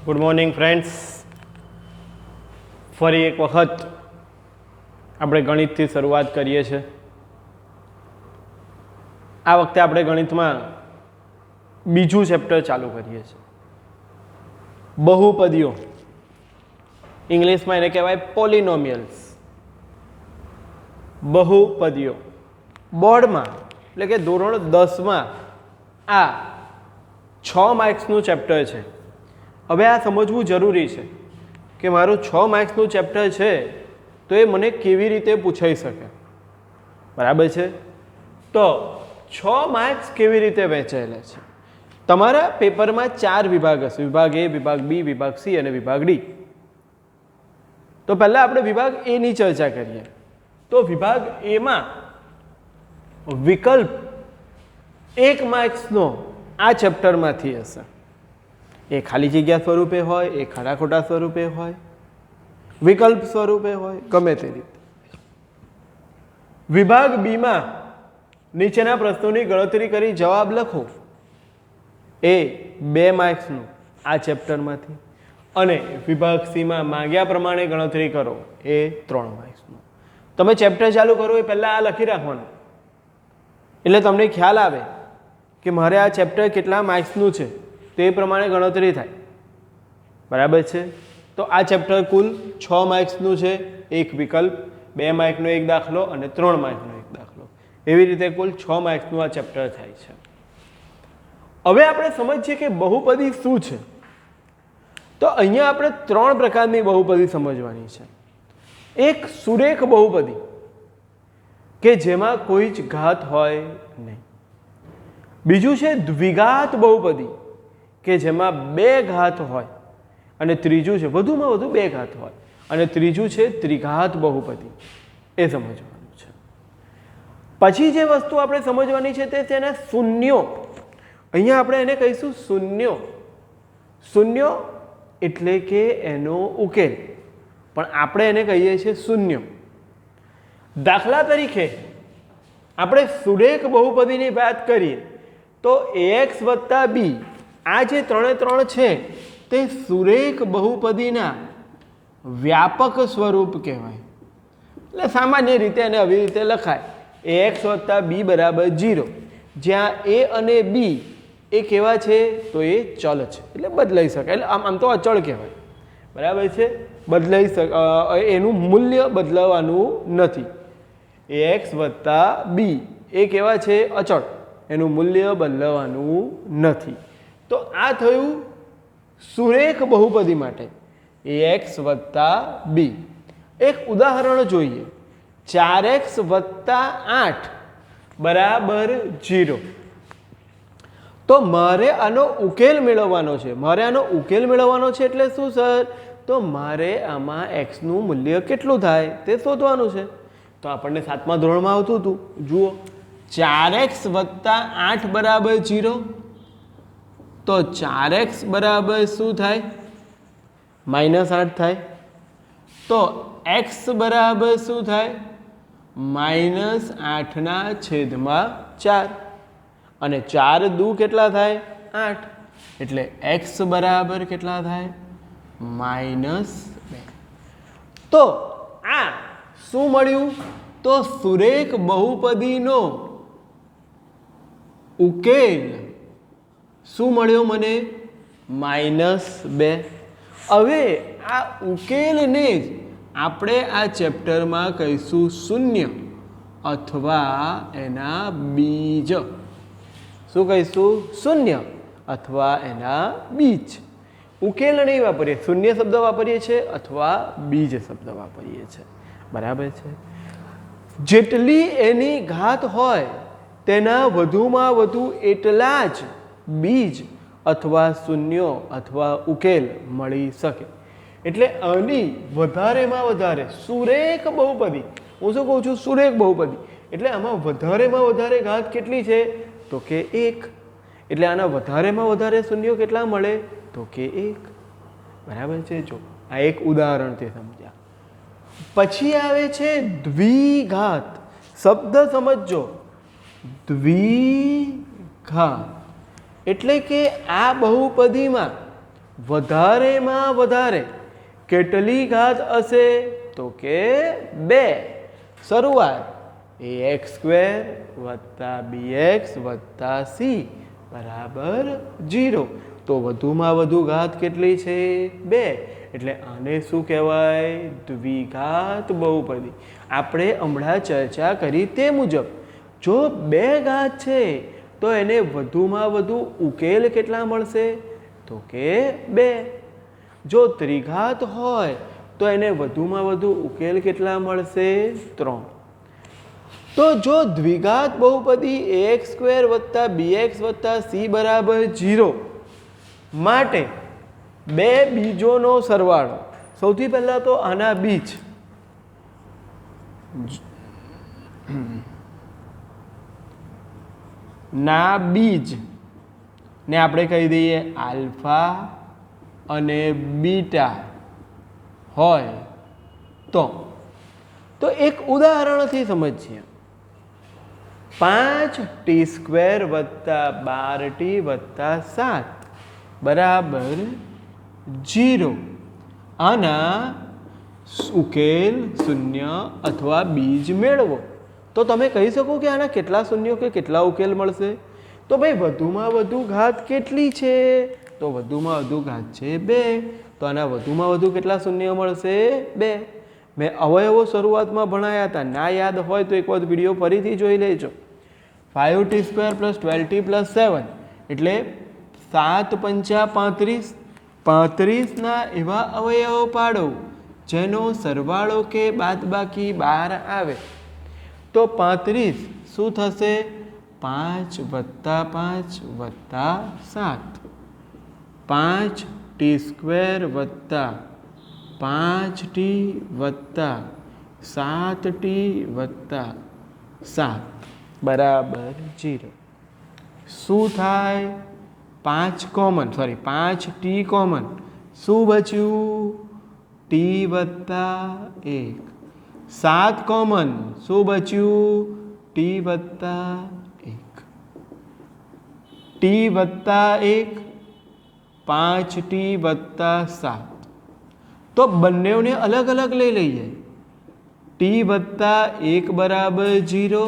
Good morning friends. ફરી એક વખત આપણે ગણિતથી શરૂઆત કરીએ છીએ. આ વખતે આપણે ગણિતમાં બીજું ચેપ્ટર ચાલુ કરીએ છીએ, બહુપદીઓ. ઇંગ્લિશમાં એને કહેવાય પોલિનોમિયલ્સ. બહુપદીઓ બોર્ડમાં એટલે કે ધોરણ 10માં આ 6 માર્ક્સનું ચેપ્ટર છે. હવે આ સમજવું જરૂરી છે કે મારું 6 માર્ક્સનું ચેપ્ટર છે તો એ મને કેવી રીતે પૂછાઈ શકે, બરાબર છે? તો 6 માર્ક્સ કેવી રીતે વહેંચાયેલા છે? તમારા પેપરમાં 4 વિભાગ હશે, વિભાગ એ, વિભાગ બી, વિભાગ સી અને વિભાગ ડી. તો પહેલાં આપણે વિભાગ એની ચર્ચા કરીએ. તો વિભાગ એમાં વિકલ્પ 1 માર્ક્સનો આ ચેપ્ટરમાંથી હશે. એ ખાલી જગ્યા સ્વરૂપે હોય, એ ખરા ખોટા સ્વરૂપે હોય, વિકલ્પ સ્વરૂપે હોય, ગમે તે રીતે. વિભાગ બીમાં નીચેના પ્રશ્નોની ગણતરી કરી જવાબ લખો, એ 2 માર્ક્સનું આ ચેપ્ટરમાંથી. અને વિભાગ સીમાં માંગ્યા પ્રમાણે ગણતરી કરો, એ 3 માર્ક્સનું. તમે ચેપ્ટર ચાલુ કરો એ પહેલાં આ લખી રાખવાનું, એટલે તમને ખ્યાલ આવે કે મારે આ ચેપ્ટર કેટલા માર્ક્સનું છે તે પ્રમાણે ગણતરી થાય, બરાબર છે? તો આ ચેપ્ટર કુલ 6 માર્ક્સનું છે. 1 વિકલ્પ, 2 માર્કનો 1 દાખલો અને 3 માર્કનો 1 દાખલો, એવી રીતે કુલ 6 માર્ક્સનું આ ચેપ્ટર થાય છે. હવે આપણે સમજીએ કે બહુપદી શું છે. તો અહીંયા આપણે 3 પ્રકારની બહુપદી સમજવાની છે. એક સુરેખ બહુપદી કે જેમાં કોઈ જ ઘાત હોય નહીં. બીજું છે દ્વિઘાત બહુપદી કે જેમાં 2 ઘાત હોય, અને ત્રીજું છે વધુમાં વધુ 2 ઘાત હોય, અને ત્રીજું છે ત્રિઘાત બહુપદી. એ સમજવાનું છે. પછી જે વસ્તુ આપણે સમજવાની છે તે છે શૂન્યો. અહીંયા આપણે એને કહીશું શૂન્યો. શૂન્યો એટલે કે એનો ઉકેલ, પણ આપણે એને કહીએ છીએ શૂન્યો. દાખલા તરીકે આપણે સુરેખ બહુપદીની વાત કરીએ તો ax વત્તા b, આ જે 3 છે તે સુરેખ બહુપદીના વ્યાપક સ્વરૂપ કહેવાય. એટલે સામાન્ય રીતે એને આવી રીતે લખાય, ax વત્તા b બરાબર 0, જ્યાં a અને b એ કેવા છે તો એ ચલ છે, એટલે બદલાઈ શકાય. એટલે આમ તો અચળ કહેવાય, બરાબર છે? બદલાઈ એનું મૂલ્ય બદલાવાનું નથી. ax વત્તા b એ કેવા છે? અચળ, એનું મૂલ્ય બદલાવાનું નથી. તો આ થયું સુરેખ બહુપદી માટે ax વત્તા b. એક ઉદાહરણ જોઈએ. 4x વત્તા 8 બરાબર 0. તો મારે આનો ઉકેલ મેળવવાનો છે. મારે આનો ઉકેલ મેળવવાનો છે એટલે શું સર? તો મારે આમાં x નું મૂલ્ય કેટલું થાય તે શોધવાનું છે. તો આપણને 7મા ધોરણમાં આવતું હતું. જુઓ, 4x વત્તા 8 બરાબર 0. તો 4x બરાબર શું થાય? -8 થાય. તો x બરાબર શું થાય? -8/4. અને 4 દુ કેટલા થાય? 8. એટલે x બરાબર કેટલા થાય? -2. તો આ શું મળ્યું? તો સુરેખ બહુપદીનો ઉકેલ શું મળ્યો મને? -2. હવે આ ઉકેલને જ આપણે આ ચેપ્ટરમાં કહીશું શૂન્ય અથવા એના બીજ. શું કહીશું? શૂન્ય અથવા એના બીજ. ઉકેલ નહીં વાપરીએ, શૂન્ય શબ્દ વાપરીએ છીએ અથવા બીજ શબ્દ વાપરીએ છીએ, બરાબર છે? જેટલી એની ઘાત હોય તેના વધુમાં વધુ એટલા જ બીજ અથવા શૂન્યો અથવા ઉકેલ મળી શકે. એટલે આની વધારેમાં વધારે સુરેખ બહુપદી, હું શું કહું છું? સુરેખ બહુપદી. એટલે આમાં વધારેમાં વધારે ઘાત કેટલી છે? તો કે 1. એટલે આના વધારેમાં વધારે શૂન્યો કેટલા મળે? તો કે 1. બરાબર છે? જો આ એક ઉદાહરણ તે સમજ્યા. પછી આવે છે દ્વિઘાત. શબ્દ સમજો, દ્વિઘાત એટલે કે આ બહુપદીમાં વધારેમાં વધારે કેટલી ઘાત હશે? તો કે 2. શરૂઆત ax² વત્તા bx વત્તા c બરાબર 0. તો વધુમાં વધુ ઘાત કેટલી છે? 2. એટલે આને શું કહેવાય? દ્વિઘાત બહુપદી. આપણે હમણાં ચર્ચા કરી તે મુજબ જો 2 ઘાત છે તો એને વધુમાં વધુ ઉકેલ કેટલા મળશે? તો કે 2. જો ત્રિઘાત હોય તો એને વધુમાં વધુ ઉકેલ કેટલા મળશે? 3. તો જો દ્વિઘાત બહુપદી ax² વત્તા bx વત્તા c બરાબર 0 માટે 2 બીજોનો સરવાળો. સૌથી પહેલા તો આના બીજ ના બીજ ને આપણે કહી દઈએ આલ્ફા અને બીટા હોય તો એક ઉદાહરણથી સમજીએ. 5t² વત્તા 12t વત્તા 7 બરાબર 0. આના ઉકેલ શૂન્ય અથવા બીજ મેળવો. તો તમે કહી શકો કે આના કેટલા શૂન્યો કે કેટલા ઉકેલ મળશે? તો ભાઈ વધુમાં વધુ ઘાત કેટલી છે? તો વધુમાં વધુ ઘાત છે 2. તો આના વધુમાં વધુ કેટલા શૂન્યો મળશે? 2. મેં અવયવો શરૂઆતમાં ભણાયા હતા, ના યાદ હોય તો એક વખત વિડીયો ફરીથી જોઈ લેજો. 5t² + 12t + 7 એટલે 7 પંચા 35. 35ના એવા અવયવો પાડો જેનો સરવાળો કે બાદબાકી 12 આવે. તો 35 શું થશે? 5 વત્તા 5 વત્તા 7. 5t² વત્તા 5t વત્તા 7t વત્તા 7 બરાબર 0. શું થાય? 5 કોમન, સોરી 5t કોમન. શું બચ્યું? t વત્તા 1. 7 કોમન. શું બચ્યું? t વત્તા 1. t વત્તા 1 5t વત્તા 7. તો બંનેને અલગ અલગ લઈ લઈએ. t વત્તા 1 બરાબર 0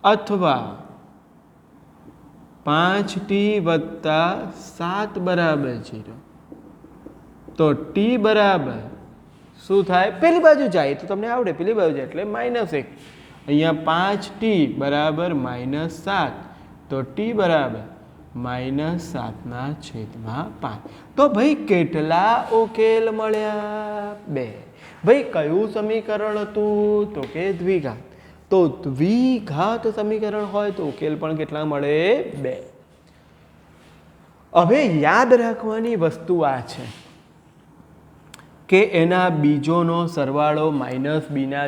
અથવા 5t વત્તા 7 બરાબર 0. તો t બરાબર શું થાય? પેલી બાજુ જાય તો તમને આવડે, પેલી બાજુ જાય એટલે -1. અહીંયા 5t બરાબર -7. તો t બરાબર -7/5. તો ભાઈ કેટલા ઉકેલ મળ્યા? 2. ભાઈ કયું સમીકરણ હતું? તો કે દ્વિઘાત. તો દ્વિઘાત સમીકરણ હોય તો ઉકેલ પણ કેટલા મળે? 2. હવે યાદ રાખવાની વસ્તુ આ છે કે એના બીજોનો સરવાળો -b/a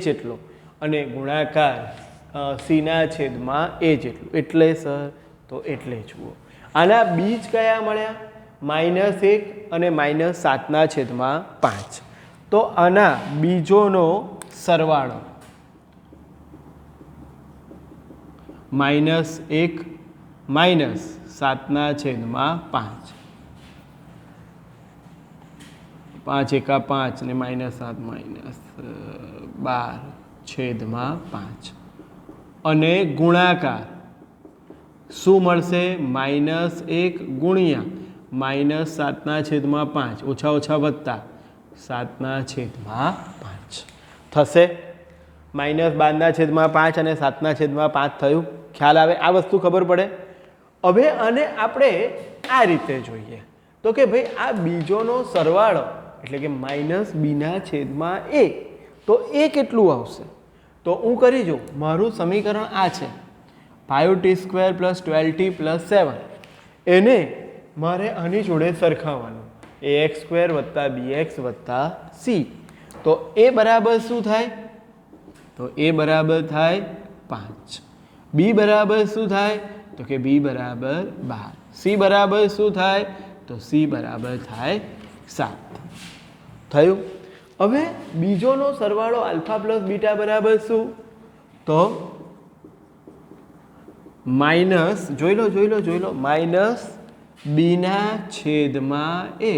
જેટલો અને ગુણાકાર c/a જેટલું. એટલે સર તો એટલે જુઓ આના બીજ કયા મળ્યા? -1 અને -7/5. તો આના બીજોનો સરવાળો -1 -7/5. 5 એકા 5 ને -7 -12/5 અને ગુણાકાર શું મળશે? -1 ગુણ્યા -7/5 ઓછા ઓછા વત્તા 7/5 થશે. -12/5 અને 7/5 થયું. ખ્યાલ આવે? આ વસ્તુ ખબર પડે? હવે આને આપણે આ રીતે જોઈએ તો કે ભાઈ આ બીજોનો સરવાળો એટલે કે -b/a. તો એ કેટલું આવશે? તો હું કરી જોઉં. મારું સમીકરણ આ છે 5t² + 12t + 7. એને મારે આની જોડે સરખાવવાનું ax² વત્તા bx વત્તા c. તો એ બરાબર શું થાય? તો એ બરાબર થાય 5. b બરાબર શું થાય? તો કે b બરાબર 12. c બરાબર શું થાય? તો c બરાબર થાય 7. થયું? હવે બીજોનો સરવાળો આલ્ફા પ્લસ બીટા બરાબર શું? તો માઇનસ જોઈ લો -2 બીના છેદમાં એ.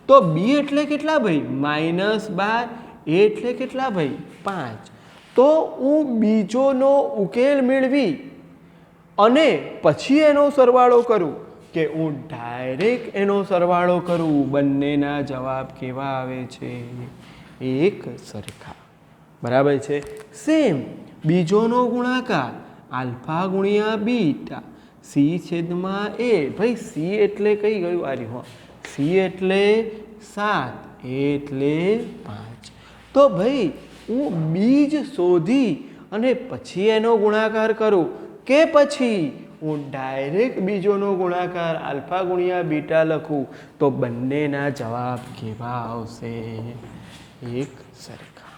તો બી એટલે કેટલા ભાઈ? -12. એ એટલે કેટલા ભાઈ? 5. તો હું બીજોનો ઉકેલ મેળવી અને પછી એનો સરવાળો કરું કે હું ડાયરેક્ટ એનો સરવાળો કરું, બંનેના જવાબ કેવા આવે છે? એક સરખા. બરાબર છે. સેમ બીજોનો ગુણાકાર આલ્ફા ગુણ્યા બીટા સી છેદમાં એ. ભાઈ સી એટલે કઈ ગયું? આ રહ્યું. સી એટલે 7, એ એટલે 5. તો ભાઈ હું બીજ શોધી અને પછી એનો ગુણાકાર કરું કે પછી હું ડાયરેક્ટ બીજોનો ગુણાકાર આલ્ફા ગુણ્યા બીટા લખું તો બંનેના જવાબ કેવા આવશે? એક સરખા.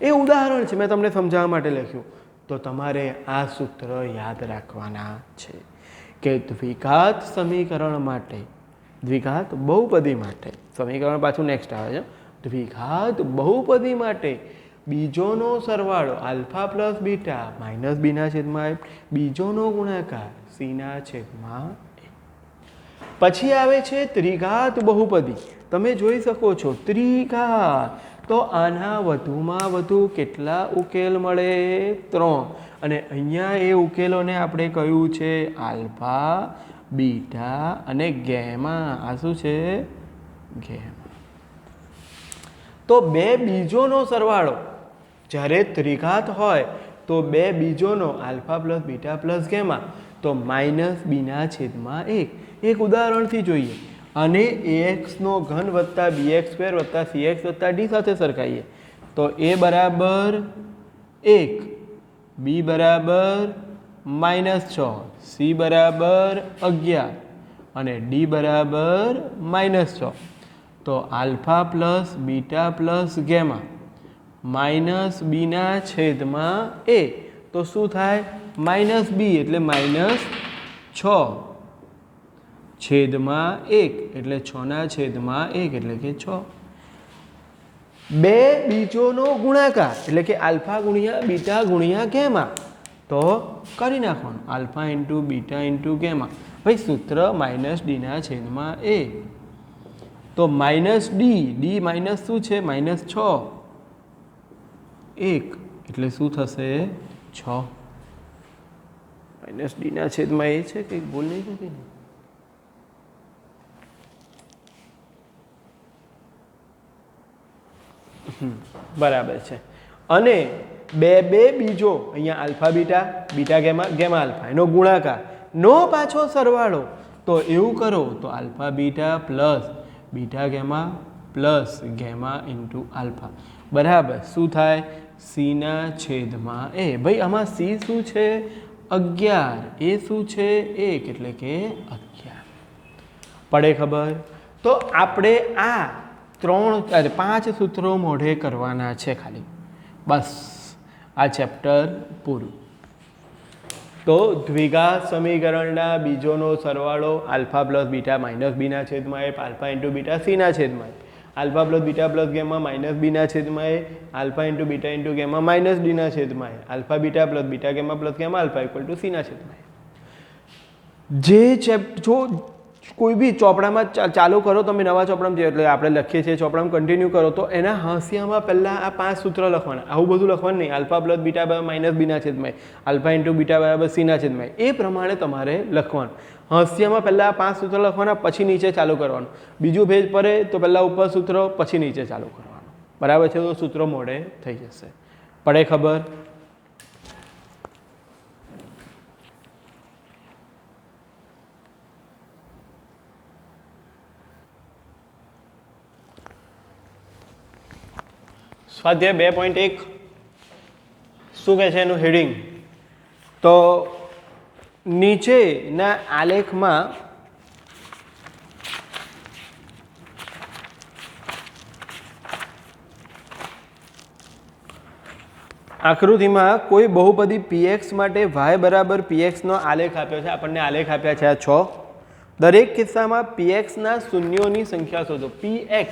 એ ઉદાહરણ છે, મેં તમને સમજાવવા માટે લખ્યું. તો તમારે આ સૂત્ર યાદ રાખવાના છે કે દ્વિઘાત સમીકરણ માટે, દ્વિઘાત બહુપદી માટે, સમીકરણ પાછું નેક્સ્ટ આવે છે. દ્વિઘાત બહુપદી માટે બીજોનો સરવાળો આલ્ફા પ્લસ બીટા માઇનસ બીના છેદમાં બીજોનો ગુણાકાર સીના છેદમાં એ. પછી આવે છે ત્રિઘાત બહુપદી. તમે જોઈ શકો છો ત્રિઘાત. તો આના વધુમાં વધુ કેટલા ઉકેલ મળે? 3. અને અહીંયા એ ઉકેલોને આપણે કહ્યું છે આલ્ફા, બીટા અને ગેમા. આ શું છે? ગેમા. તો બે બીજોનો સરવાળો જ્યારે ત્રિઘાત હોય તો બે બીજોનો alpha plus beta plus gamma તો માઇનસ બીના છેદમાં 1. એક ઉદાહરણથી જોઈએ. અને ax નો ઘન વત્તા bx સ્ક્વેર વત્તા cx વત્તા d સાથે સરખાઈએ તો a બરાબર 1, b બરાબર -6, c બરાબર 11 અને d બરાબર -6. તો alpha plus beta plus gamma minus બીના છેદમાં એ. તો શું થાય? -b એટલે -6 છેદમાં 1 એટલે 6ના છેદમાં 1 એટલે કે 6. બે બીજોનો ગુણાકાર એટલે કે આલ્ફા ગુણ્યા બીટા ગુણ્યા ગેમા તો કરી નાખવાનું alpha into beta into gamma. ભાઈ સૂત્ર -dના છેદમાં એ. તો -d માઇનસ શું છે? -6 1 એટલે શું થશે? 6. -dના છેદમાં એ છે કંઈક ભૂલ નહીં થતી ને? બરાબર છે. અને બે બીજો અહીંયા alpha beta, beta gamma, gamma alpha એનો ગુણાકાર નો પાછો સરવાળો. તો એવું કરો તો alpha beta plus beta gamma plus gamma into alpha બરાબર શું થાય? સીના છેદમાં એ. ભાઈ આમાં સી શું છે? 11. એ શું છે? 1 એટલે કે 11. પડે ખબર? તો આપણે આ 5 સૂત્રો મોઢે કરવાના છે ખાલી. બસ આ ચેપ્ટર પૂરું. તો દ્વિઘાત સમીકરણના બીજોનો સરવાળો આલ્ફા પ્લસ બીટા માઇનસ બીના છેદમાં એ આલ્ફા ઇન્ટુ બીટા સીના છેદમાં a alpha plus beta plus gamma minus બીના છેદમાં a alpha into beta into gamma minus ડીના છેદમાં a alpha beta plus beta gamma plus gamma alpha equal to સીના છેદમાં એ. જે જો કોઈ બી ચોપડામાં ચાલુ કરો તમે નવા ચોપડામાં એટલે આપણે લખીએ છીએ ચોપડામાં કન્ટિન્યુ કરો તો એના હાંસિયામાં પહેલાં આ 5 સૂત્ર લખવાના. આવું બધું લખવાનું નહીં. આલ્ફા પ્લસ બીટા બરાબર માઇનસ બીના છેદમાં આલ્ફા ઇન્ટુ બીટા બરાબર સીના છેદમાં એ પ્રમાણે તમારે લખવાનું. હાંસિયામાં પહેલાં આ 5 સૂત્ર લખવાના પછી નીચે ચાલુ કરવાનું. બીજું પેજ પડે તો પહેલાં ઉપર સૂત્ર પછી નીચે ચાલુ કરવાનું. બરાબર છે? તો સૂત્રો મોડે થઈ જશે. પડે ખબર? સ્વાધ્યાય 2.1 શું કહે છે એનું હેડિંગ? તો નીચેના આલેખમાં આકૃતિમાં કોઈ બહુપદી px માટે y બરાબર px નો આલેખ આપ્યો છે. આપણને આલેખ આપ્યા છે આ 6. દરેક કિસ્સામાં px ના શૂન્યોની સંખ્યા શોધો. px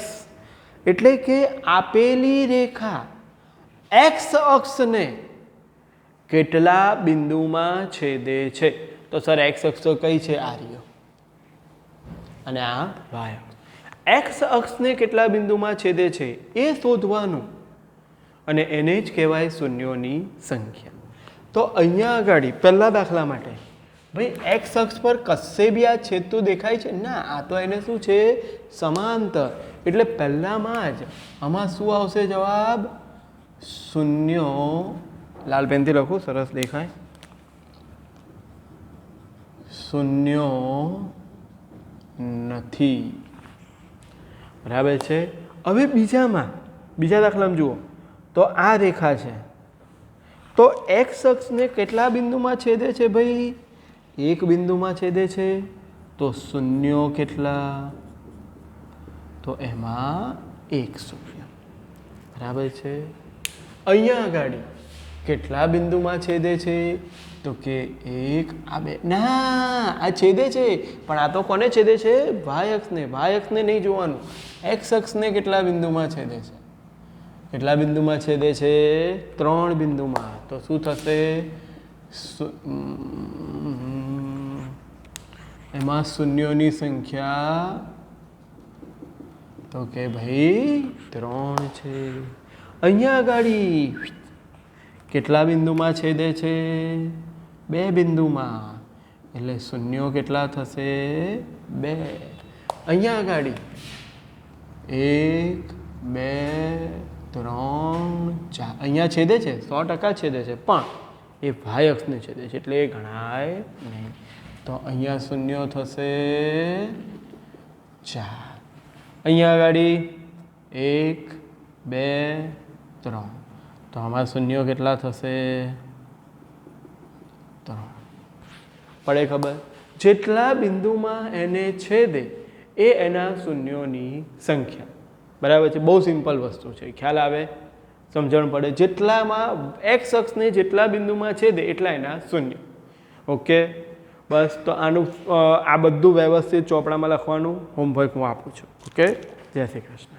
એટલે કે આપેલી રેખા x અક્ષને કેટલા બિંદુમાં છેદે છે? તો સર x અક્ષ તો કઈ છે? આ રહ્યો. અને આ વાય અક્ષ. એક્સ અક્ષને કેટલા બિંદુમાં છેદે છે એ શોધવાનું અને એને જ કહેવાય શૂન્યોની સંખ્યા. તો અહીંયા આગળ પહેલા દાખલા માટે ભાઈ એક્સ અક્ષ પર કશે બી આ છેદતું દેખાય છે ના, આ તો એને શું છે સમાંતર, એટલે પહેલામાં જ આમાં શું આવશે જવાબ શૂન્યો. લાલ પેનથી લખું સરસ દેખાય, શૂન્યો નથી. બરાબર છે. હવે બીજા દાખલામાં જુઓ તો આ રેખા છે, તો એક્સ અક્ષને કેટલા બિંદુમાં છેદે છે ભાઈ? એક બિંદુમાં છેદે છે, તો શૂન્યો કેટલા? તો એમાં એક શૂન્ય. બરાબર છે. અહીંયા આગળ કેટલા બિંદુમાં છેદે છે? તો કે એક, આ બે. ના, આ છેદે છે પણ આ તો કોને છેદે છે? વાય અક્ષને. વાય અક્ષને નહીં જોવાનું, એક્સ અક્ષને કેટલા બિંદુમાં છેદે છે? કેટલા બિંદુમાં છેદે છે? 3 બિંદુમાં. તો શું થશે? એમાં શૂન્યોની સંખ્યા તો કે ભાઈ 3 છે. અહીંયા આગળ કેટલા બિંદુમાં છેદે છે? 2 બિંદુમાં, એટલે શૂન્યો કેટલા થશે? 2. અહીંયા આગળ 1 2 3 4 અહીંયા છેદે છે, 100% છેદે છે, પણ એ વાય અક્ષને છેદે છે એટલે એ ગણાય નહીં. તો અહીંયા શૂન્યો થશે 4. અહીંયા આગળ 1 2 3, તો આમાં શૂન્યો કેટલા થશે? 3. પડે ખબર? જેટલા બિંદુમાં એને છેદે એ એના શૂન્યોની સંખ્યા. બરાબર છે. બહુ સિમ્પલ વસ્તુ છે, ખ્યાલ આવે, સમજણ પડે. જેટલામાં એક્સ અક્ષને જેટલા બિંદુમાં છેદે એટલા એના શૂન્ય. ઓકે, બસ. તો આનું આ બધું વ્યવસ્થિત ચોપડામાં લખવાનું હોમવર્ક હું આપું છું. ઓકે, જય શ્રી કૃષ્ણ.